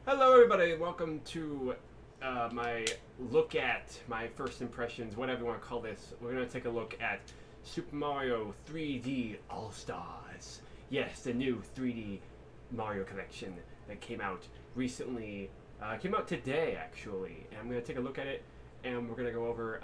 Hello, everybody. Welcome to my look at my first impressions, whatever you want to call this. We're going to take a look at Super Mario 3D All-Stars. Yes, the new 3D Mario collection that came out recently. Came out today, actually. And I'm going to take a look at it, and we're going to go over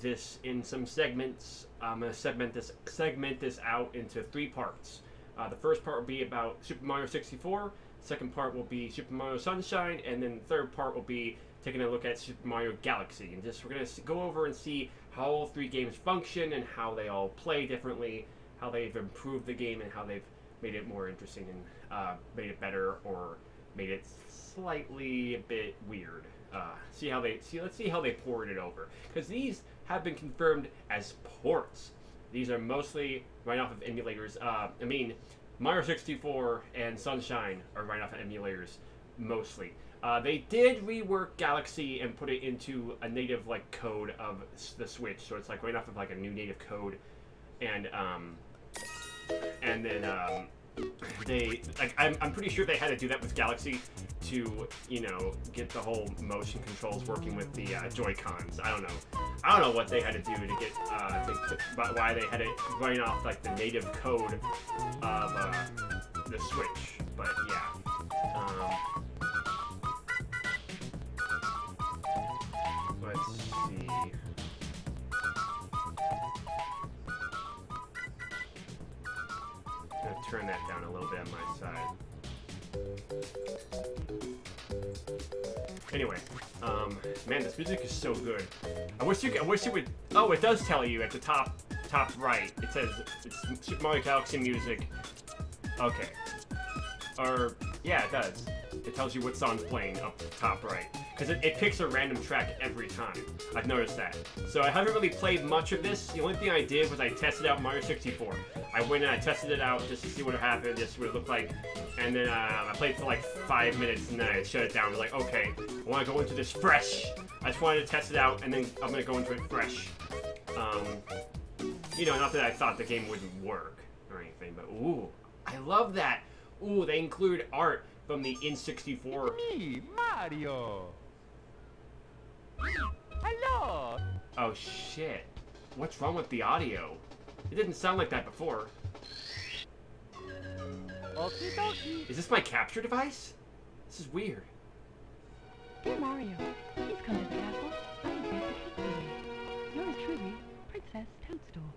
this in some segments. I'm going to segment this out into 3 parts. The first part will be about Super Mario 64. Second part will be Super Mario Sunshine, and then the third part will be taking a look at Super Mario Galaxy. And just we're going to go over and see how all 3 games function and how they all play differently, how they've improved the game and how they've made it more interesting and made it better or made it slightly a bit weird. Let's see how they ported it over, because these have been confirmed as ports. These are mostly right off of emulators. Mario 64 and Sunshine are right off of emulators, mostly. They did rework Galaxy and put it into a native code of the Switch, so it's right off of a new native code, and then I'm pretty sure they had to do that with Galaxy to get the whole motion controls working with the Joy-Cons. I don't know what they had to do to get but why they had it running off the native code of the Switch. But yeah, let's see. I'm gonna turn that down a little bit on my side. Anyway, man, this music is so good. I wish it would. Oh, it does tell you at the top right. It says it's Super Mario Galaxy music. Okay. Or yeah, it does. It tells you what song's playing up top right, because it picks a random track every time. I've noticed that. So I haven't really played much of this. The only thing I did was I tested out Mario 64. I went and I tested it out just to see what happened, just what it looked like. And then I played for 5 minutes and then I shut it down. I was like, okay, I want to go into this fresh. I just wanted to test it out and then I'm going to go into it fresh. Not that I thought the game wouldn't work or anything, but ooh, I love that. Ooh, they include art from the N64. Me, Mario. Hello. Oh shit. What's wrong with the audio? It didn't sound like that before. Okie dokie. Is this my capture device? This is weird. Dear Mario, please come to the castle. I am here to take you. Yours truly, Princess Toadstool.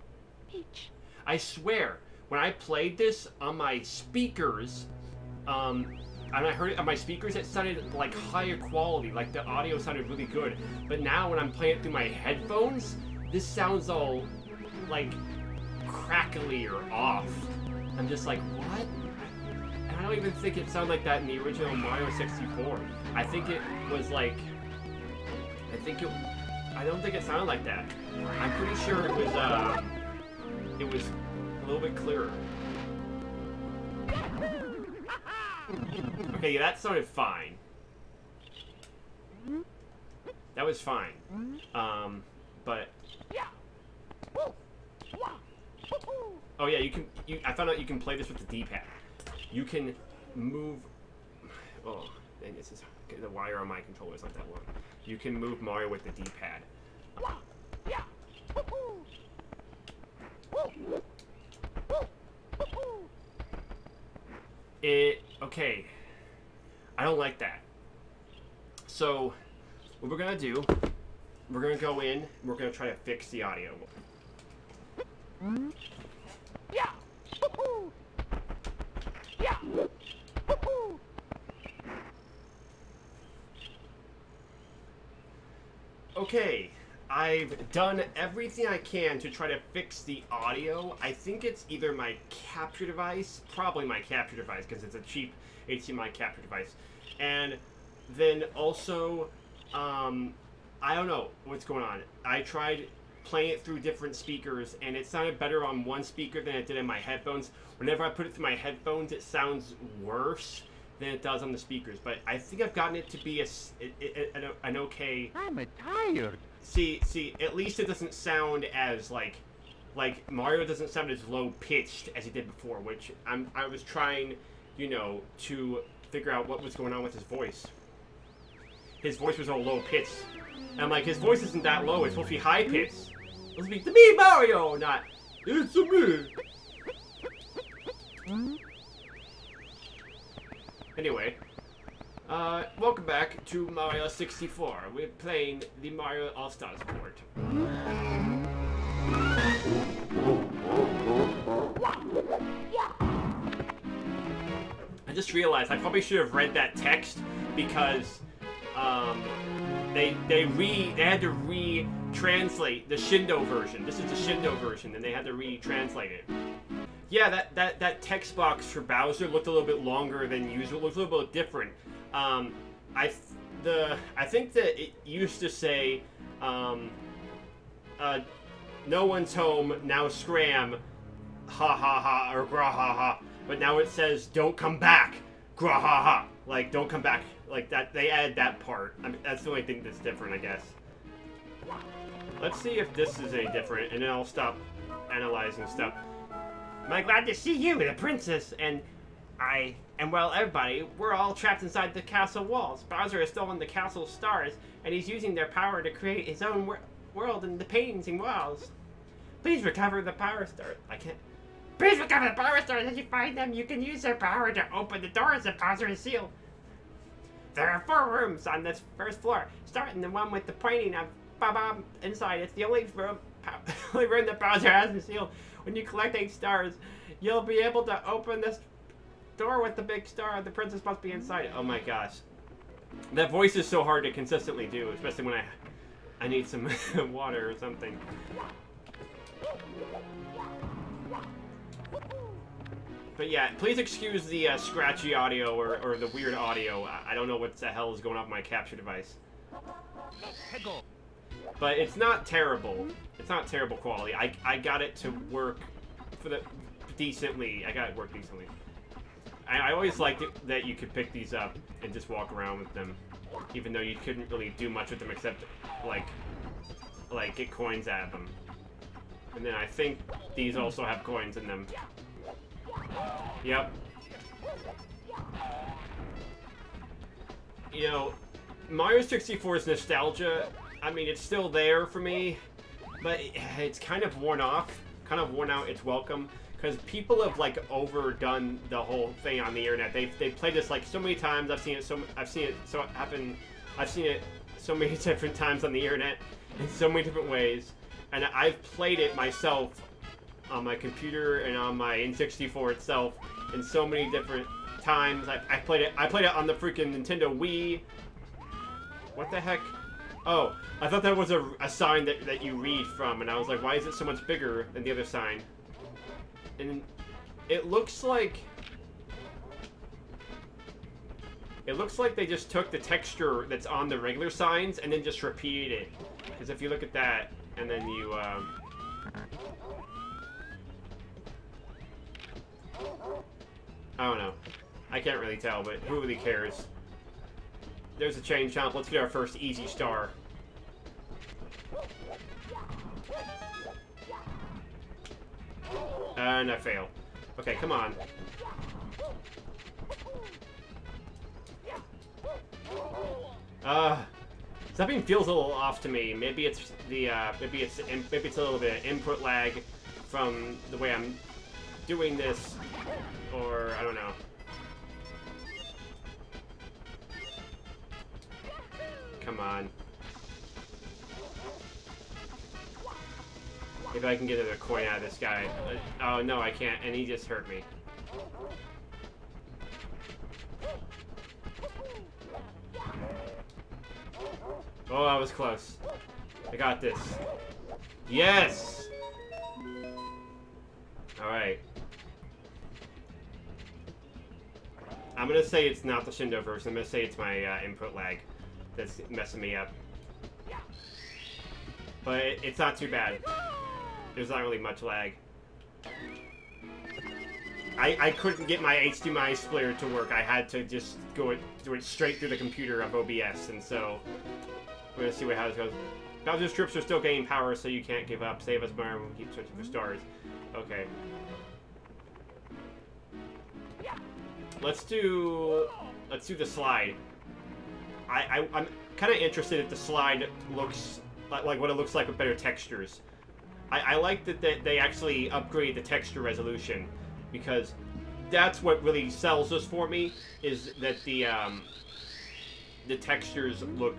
Peach. I swear, when I played this on my speakers, and I heard it on my speakers, it sounded higher quality, the audio sounded really good. But now when I'm playing it through my headphones, this sounds all crackly or off. I'm just like, what? And I don't even think it sounded like that in the original Mario 64. I think it was I don't think it sounded like that. I'm pretty sure it was a little bit clearer. Okay, yeah, that sounded fine. That was fine. But oh yeah, I found out you can play this with the D-pad. You can move. Oh, and this is the wire on my controller is not that long. You can move Mario with the D-pad. Okay. I don't like that. So, what we're gonna do, we're gonna go in, and we're gonna try to fix the audio. Okay, I've done everything I can to try to fix the audio. I think it's either my capture device, probably my capture device, because it's a cheap HDMI capture device. And then also, I don't know what's going on. I tried playing it through different speakers, and it sounded better on one speaker than it did in my headphones. Whenever I put it through my headphones, it sounds worse than it does on the speakers. But I think I've gotten it to be an okay. I'm tired. See, at least it doesn't sound as like Mario doesn't sound as low pitched as he did before, which I was trying, to figure out what was going on with his voice. His voice was all low pitched. And I'm like, his voice isn't that low. It's supposed to be high pitched. It's supposed to be, "To me, Mario!" Not, "It's a me." Anyway, welcome back to Mario 64. We're playing the Mario All-Stars port. I just realized I probably should have read that text because they had to re-translate the Shindo version. This is the Shindo version, and they had to re-translate it. Yeah, that text box for Bowser looked a little bit longer than usual. It looked a little bit different. I think that it used to say, "No one's home, now scram, ha ha ha," or "gra ha ha." But now it says, "Don't come back, gra ha ha." Like, don't come back. Like that. They added that part. I mean, that's the only thing that's different, I guess. Let's see if this is any different, and then I'll stop analyzing stuff. "I'm glad to see you, the princess, and well, everybody, we're all trapped inside the castle walls. Bowser has stolen the castle stars, and he's using their power to create his own world in the paintings and walls. Please recover the power stars." I can't. "Please recover the power stars. As you find them, you can use their power to open the doors that Bowser has sealed. There are 4 rooms on this first floor, starting the one with the pointing of Bob inside. It's the only room that Bowser hasn't sealed. When you collect 8 stars, you'll be able to open this door with the big star. The princess must be inside." Oh my gosh. That voice is so hard to consistently do, especially when I need some water or something. But yeah, please excuse the scratchy audio or the weird audio. I don't know what the hell is going on with my capture device. But it's not terrible. It's not terrible quality. I got it to work decently. I got it to work decently. I always liked it that you could pick these up and just walk around with them, even though you couldn't really do much with them except like get coins out of them. And then I think these also have coins in them. Yep. You know, Mario 64's nostalgia, I mean, it's still there for me, but it's kind of worn off, kind of worn out its welcome, because people have like overdone the whole thing on the internet. They've played this like so many times. I've seen it so many different times on the internet in so many different ways, and I've played it myself on my computer and on my N64 itself in so many different times. I played it on the freaking Nintendo Wii. What the heck? Oh, I thought that was a sign that you read from, and I was like, why is it so much bigger than the other sign? And it looks like they just took the texture that's on the regular signs and then just repeated it. Because if you look at that, and then you I don't know. I can't really tell, but who really cares? There's a chain chomp. Let's get our first easy star. And I fail. Okay, come on. Something feels a little off to me. Maybe it's the maybe it's a little bit of input lag from the way I'm doing this, or I don't know. Come on. Maybe I can get another coin out of this guy. Oh no, I can't, and he just hurt me. Oh, I was close. I got this. Yes! Alright. I'm gonna say it's not the Shindo version. I'm gonna say it's my input lag that's messing me up. But it's not too bad. There's not really much lag. I couldn't get my HDMI splitter to work. I had to just do it straight through the computer of OBS, and so we're gonna see how this goes. Bowser's troops are still gaining power, so you can't give up. Save us, Mario. We'll keep searching for stars. Okay. Let's do let's do the slide. I'm kind of interested if the slide looks like what it looks like with better textures. I like that they actually upgrade the texture resolution, because that's what really sells this for me, is that the textures look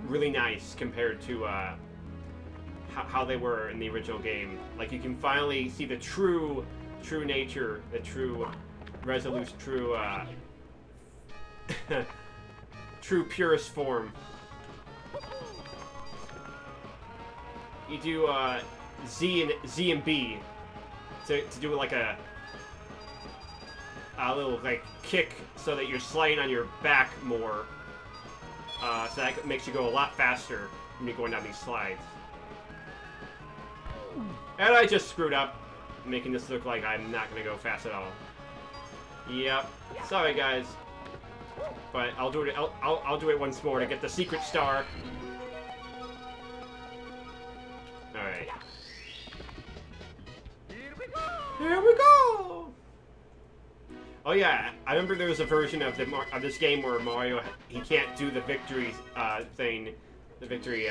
really nice compared to how they were in the original game. Like, you can finally see the true nature, the true resolution, true purest form. You do Z and B to do like a little like kick, so that you're sliding on your back more. So that makes you go a lot faster when you're going down these slides. And I just screwed up, making this look like I'm not gonna go fast at all. Yep. Sorry, guys. But I'll do it. I'll do it once more to get the secret star. All right. Here we go. Oh yeah, I remember there was a version of this game where Mario, he can't do the victory thing, the victory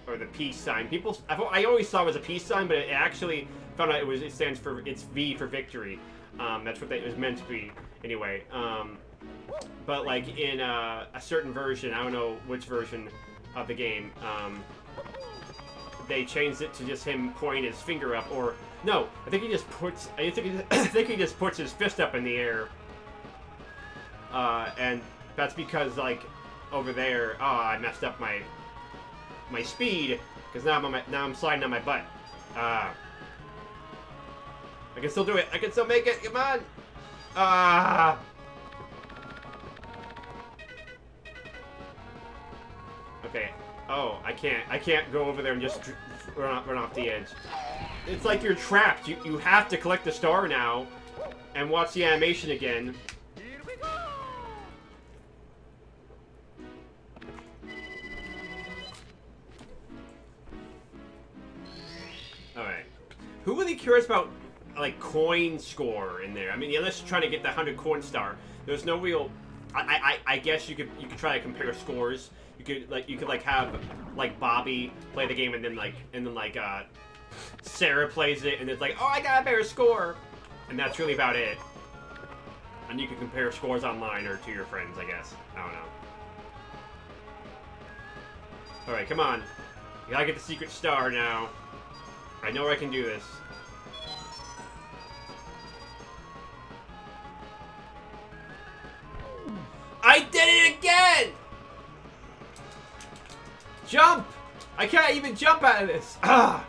or the peace sign. I always thought it was a peace sign, but it actually found out it stands for, it's V for victory. That's what it was meant to be anyway. But like in a certain version, I don't know which version of the game, they changed it to just him pointing his finger up, or no, I think he just puts his fist up in the air. And that's because, like, over there, I messed up my speed, because now I'm sliding on my butt. I can still do it. I can still make it. Come on. Okay. Oh, I can't go over there and just run off the edge. It's like you're trapped. You have to collect the star now and watch the animation again. Alright. Who really cares about, like, coin score in there? I mean, unless you're trying to get the 100 coin star, there's no real... I guess you could try to compare scores. You could have like Bobby play the game, and then Sarah plays it, and it's like, oh, I got a better score, and that's really about it. And you can compare scores online or to your friends, I guess. I don't know. All right, come on. You gotta get the secret star now. I know I can do this. I did it again! Jump! I can't even jump out of this. Ah!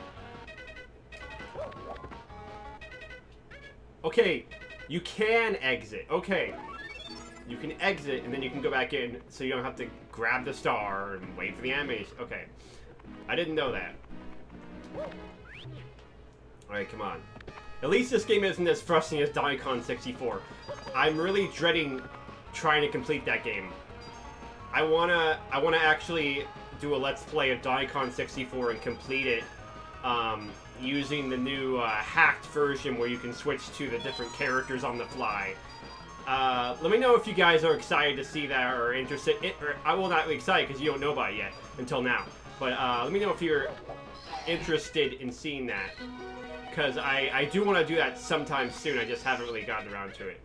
Okay, you can exit. Okay. You can exit, and then you can go back in, so you don't have to grab the star and wait for the animation. Okay. I didn't know that. Alright, come on. At least this game isn't as frustrating as Donkey Kong 64. I'm really dreading trying to complete that game. I wanna actually do a Let's Play of Donkey Kong 64 and complete it using the new hacked version where you can switch to the different characters on the fly. Let me know if you guys are excited to see that or interested. I will not be excited because you don't know about it yet until now. But let me know if you're interested in seeing that, because I do want to do that sometime soon. I just haven't really gotten around to it.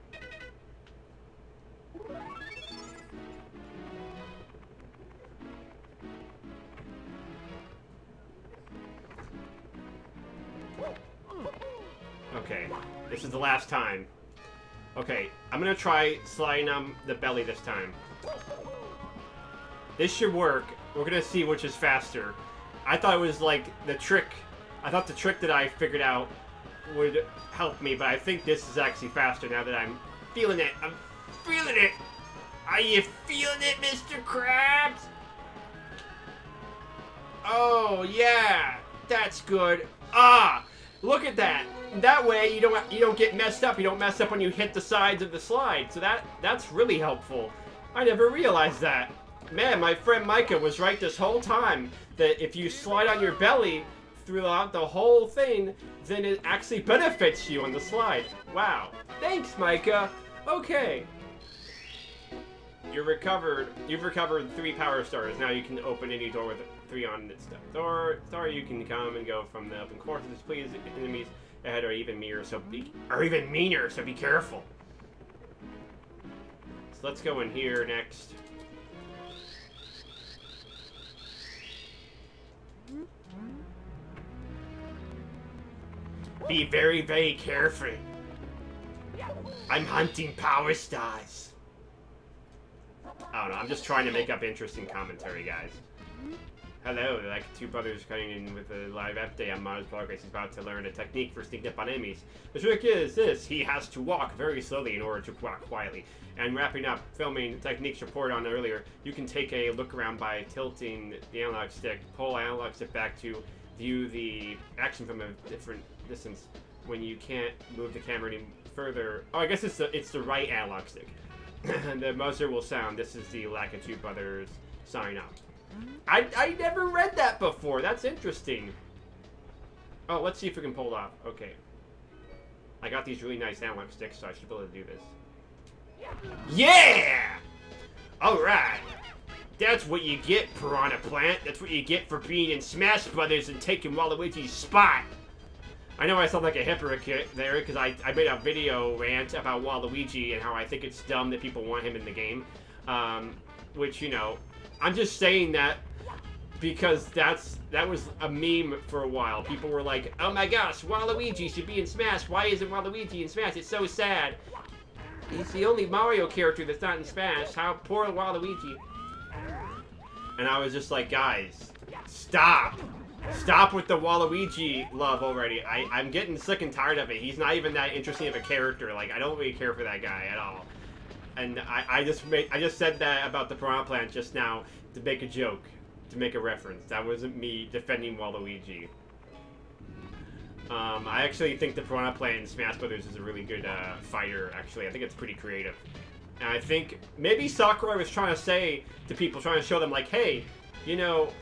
Okay, this is the last time. Okay, I'm gonna try sliding on the belly this time. This should work. We're gonna see which is faster. I thought it was like the trick. I thought the trick that I figured out would help me, but I think this is actually faster now that I'm feeling it. I'm feeling it! Are you feeling it, Mr. Krabs? Oh, yeah! That's good. Ah! Look at that! That way you don't get messed up. You don't mess up when you hit the sides of the slide. So that's really helpful. I never realized that. Man, my friend Micah was right this whole time that if you slide on your belly throughout the whole thing, then it actually benefits you on the slide. Wow. Thanks, Micah. Okay. You've recovered 3 power stars. Now you can open any door with 3 on its door. You can come and go from the open courses. Please, enemies ahead are even meaner, so be careful. So let's go in here next. Be very, very careful. I'm hunting power stars. I don't know, I'm just trying to make up interesting commentary, guys. Hello, like 2 brothers cutting in with a live update on Mars Progress. He's about to learn a technique for sneaking up on enemies. The trick is this: he has to walk very slowly in order to walk quietly. And wrapping up filming techniques reported on earlier, you can take a look around by tilting the analog stick, pull analog stick back to view the action from a different distance. When you can't move the camera any further, oh, I guess it's the right analog stick. And the buzzer will sound. This is the Lakitu brothers sign up. I never read that before. That's interesting. Oh, let's see if we can pull it off. Okay. I got these really nice analog sticks, so I should be able to do this. Yeah! Alright. That's what you get, Piranha Plant. That's what you get for being in Smash Brothers and taking Waluigi's spot. I know I sound like a hypocrite there, because I made a video rant about Waluigi and how I think it's dumb that people want him in the game. Which, you know, I'm just saying that because that was a meme for a while. People were like, oh my gosh, Waluigi should be in Smash. Why isn't Waluigi in Smash? It's so sad. He's the only Mario character that's not in Smash. How poor Waluigi. And I was just like, guys, stop. Stop with the Waluigi love already. I'm getting sick and tired of it. He's not even that interesting of a character. Like, I don't really care for that guy at all. And I just said that about the Piranha Plant just now to make a joke, to make a reference. That wasn't me defending Waluigi. I actually think the Piranha Plant in Smash Brothers is a really good fighter, actually. I think it's pretty creative. And I think maybe Sakurai was trying to say to people, trying to show them, like, hey, you know,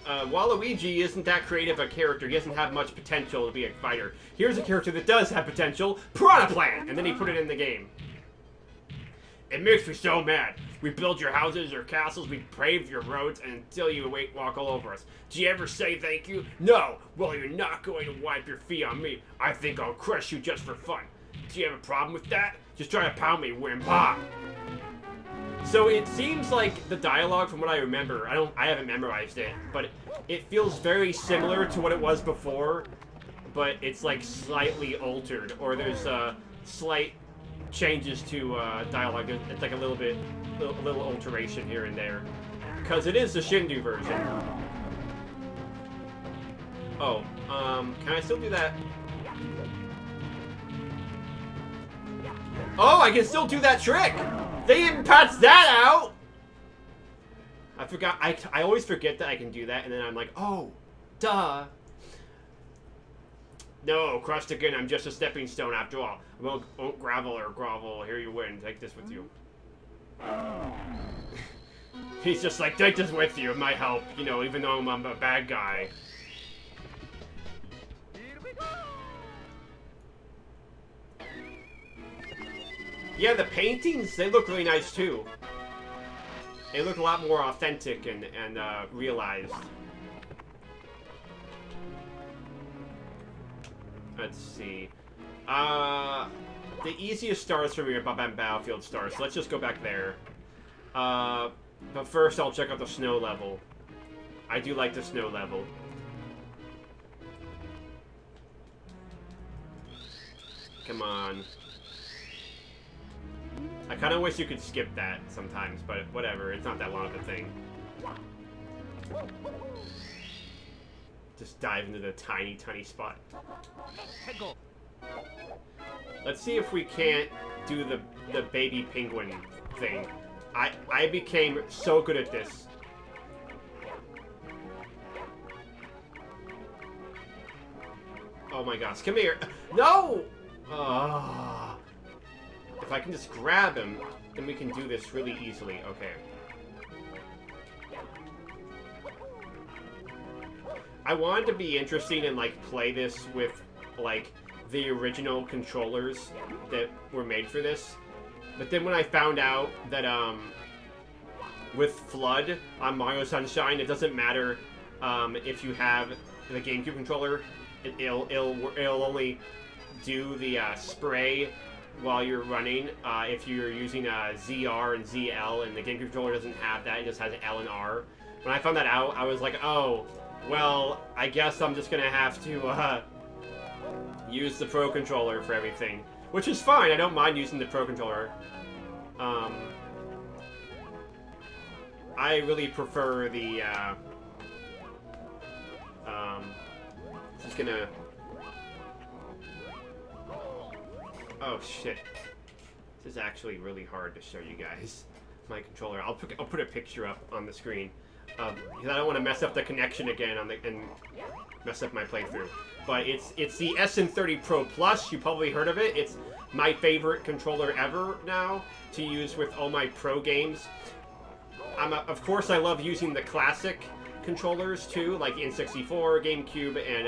Waluigi isn't that creative a character. He doesn't have much potential to be a fighter. Here's a character that does have potential, Piranha Plant! And then he put it in the game. It makes me so mad. We build your houses or castles, we pave your roads, and until you walk all over us. Do you ever say thank you? No! Well, you're not going to wipe your feet on me. I think I'll crush you just for fun. Do you have a problem with that? Just try to pound me, Wimpa! So it seems like the dialogue, from what I remember, I haven't memorized it, but it feels very similar to what it was before, but it's like slightly altered, or there's slight changes to dialogue. It's like a little alteration here and there, because it is the Shindu version. Oh, can I still do that? Oh, I can still do that trick! They didn't patch that out! I forgot. I always forget that I can do that, and then I'm like, oh, duh. No, crushed again. I'm just a stepping stone after all. I won't gravel or grovel. Here you win. Take this with you. He's just like, take this with you. It might help, you know, even though I'm a bad guy. Yeah, the paintings, they look really nice too. They look a lot more authentic and realized. Let's see. The easiest stars for me are Battlefield stars, so let's just go back there. But first I'll check out the snow level. I do like the snow level. Come on. I kind of wish you could skip that sometimes, but whatever. It's not that long of a thing. Just dive into the tiny, tiny spot. Let's see if we can't do the baby penguin thing. I became so good at this. Oh my gosh, come here. No! If I can just grab him, then we can do this really easily. Okay. I wanted to be interesting and, like, play this with, like, the original controllers that were made for this. But then when I found out that with Flood on Mario Sunshine, it doesn't matter if you have the GameCube controller. It'll only do the spray while you're running. If you're using ZR and ZL, and the GameCube controller doesn't have that, it just has L and R. When I found that out, I was like, oh, well, I guess I'm just gonna have to use the Pro Controller for everything. Which is fine, I don't mind using the Pro Controller. I really prefer the, just gonna... Oh, shit. This is actually really hard to show you guys. My controller. I'll put a picture up on the screen. Because I don't want to mess up the connection again and mess up my playthrough. But it's the SN30 Pro Plus. You probably heard of it. It's my favorite controller ever now to use with all my pro games. Of course, I love using the classic controllers too, like N64, GameCube, and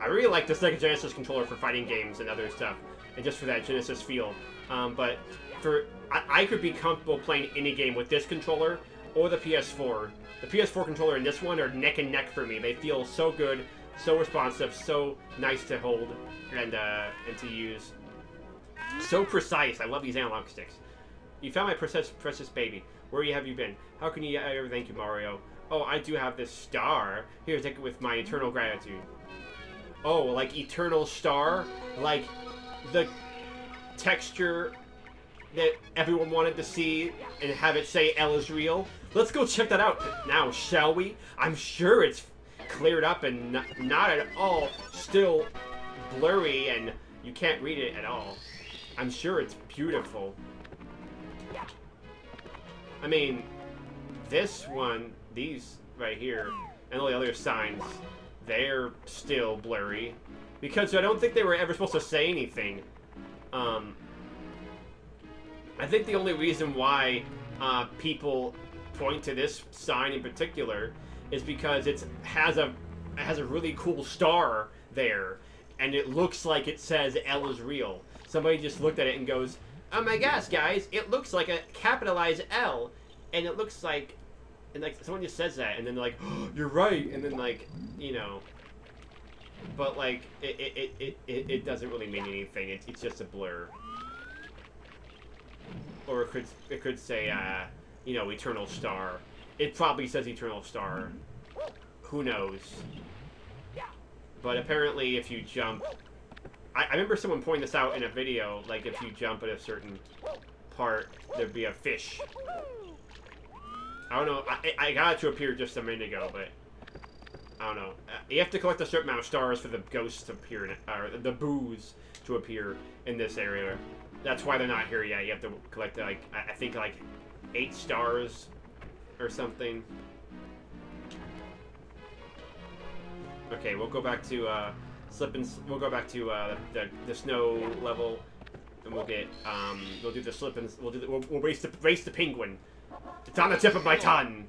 I really like the Sega Genesis controller for fighting games and other stuff, and just for that Genesis feel. But I could be comfortable playing any game with this controller or the PS4. The PS4 controller and this one are neck and neck for me. They feel so good, so responsive, so nice to hold and to use. So precise. I love these analog sticks. You found my precious baby. Where have you been? How can you ever thank you, Mario? Oh, I do have this star. Here, take it with my eternal gratitude. Oh, like eternal star? Like the texture that everyone wanted to see and have it say L is real? Let's go check that out now, shall we? I'm sure it's cleared up and not at all still blurry and you can't read it at all. I'm sure it's beautiful. I mean, this one, these right here, and all the other signs, they're still blurry. Because I don't think they were ever supposed to say anything. I think the only reason why people point to this sign in particular is because it has a really cool star there, and it looks like it says L is real. Somebody just looked at it and goes, oh my gosh, guys, it looks like a capitalized L, and it looks like, and like someone just says that, and then they're like, oh, you're right, and then like, you know, but like it doesn't really mean anything. It's just a blur, or it could say, you know, eternal star. It probably says eternal star. Who knows? But apparently, if you jump. I remember someone pointing this out in a video, like if you jump at a certain part, there'd be a fish. I don't know, I got it to appear just a minute ago, but I don't know. You have to collect a certain amount of stars for the ghosts to appear, or the boos to appear in this area. That's why they're not here yet. You have to collect, like, I think like 8 stars or something. Okay, we'll go back to, we'll go back to the snow level, and we'll get we'll do the slip and we'll race the penguin. It's on the tip of my tongue.